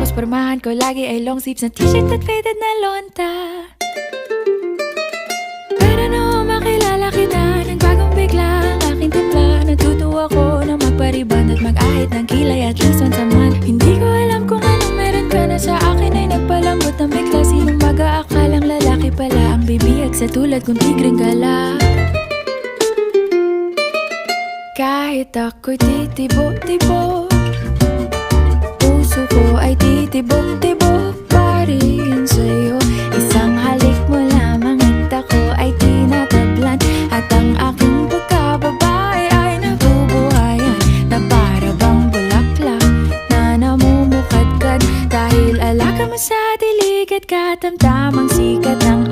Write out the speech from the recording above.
Tapos pormahan ko lagi ay long sleeves na t-shirt at faded na lonta. Pero noong makilala kita, nagbagong bigla ang aking timpla. Natutuwa ko na magpariban at mag-ahit ng kilay at least once a month. Hindi ko alam kung anong meron ka na sa akin ay nagpalambot ng bigla. Sinong mag-aakalang lalaki pala ang bibihag sa tulad kong tigreng gala. Kahit ako'y titibo-tibo, puso ko ay titibok-tibok pa rin sa'yo. Isang halik mo lamang at ako ay tinatablan, at ang aking pagkababae ay nabubuhayan na para bang bulaklak na namumukadkad. Dahil alaga mo sa dilig at katamtamang sikat ng